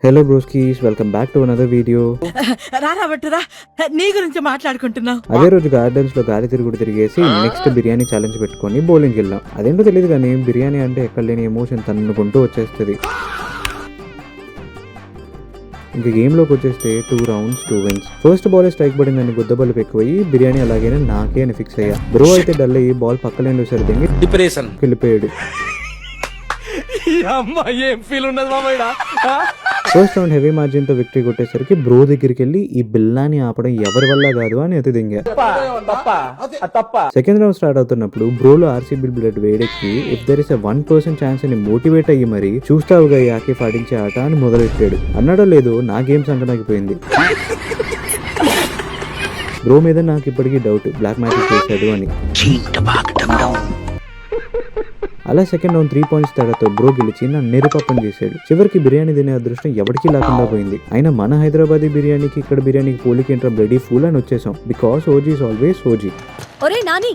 Hello broskis, welcome back to another video. రాబట్టురా నీ గురించి మాట్లాడుకుంటున్నావు. అదే రోజు గార్డెన్స్ లో గాలి తిరుగుడు తిరిగేసి నెక్స్ట్ బిర్యానీ ఛాలెంజ్ పెట్టుకొని బౌలింగ్కి వెళ్ళాం. అదేంటో తెలియదు కానీ బిర్యానీ అంటే ఎక్కడ లేని ఎమోషన్ తన్నుకుంటూ వచ్చేస్తుంది. ఇంకా గేమ్లోకి వచ్చేస్తే 2 rounds 2 wins. First ball strike పడిందని గుద్దబల్లు ఎక్కువయ్యి బిర్యానీ అలాగేనే నాకే అని ఫిక్స్ అయ్యా. బ్రో అయితే డల్ అయ్యి బాల్ పక్కలేండి సరిదింగి డిప్రెషన్ వెళ్ళిపోయాడు. ఏం ఫీల్ ఉన్నది మామయ్య. ఫస్ట్ రౌండ్ హెవీ మార్జిన్ తో విక్టరీ కొట్టేసరికి బ్రో దగ్గరికి వెళ్ళి ఈ బిల్లాని ఆపడం ఎవరి వల్ల కాదు అని అతి దింగా. సెకండ్ రౌండ్ స్టార్ట్ అవుతున్నప్పుడు బ్రోలో ఆర్సీబీ బ్లడ్ వేడెక్కి ఇఫ్ దర్ ఇస్ 1% ఛాన్స్ అని మోటివేట్ అయ్యి మరి చూస్తావుగా యాకి పాటించే ఆట అని మొదలెట్టాడు. అన్నాడో లేదో నా గేమ్స్ అంటనాగిపోయింది. బ్రో మీద నాకు ఇప్పటికీ డౌట్ బ్లాక్ మ్యాజిక్ చేశాడు అని. అలా సెకండ్ రౌండ్ 3 points తేడాతో బ్రో గెలిచి నన్ను నిరుపప్పం చేశాడు. చివరికి బిర్యానీ తినే అదృష్టం ఎవరికీ లేకుండా పోయింది. అయినా మన హైదరాబాదీ బిర్యానీకి ఇక్కడ బిర్యానీకి పోలికేంట్రా బ్లడీ ఫుల్ అని వచ్చేసాం. Because OG is always OG. ఒరే నాని,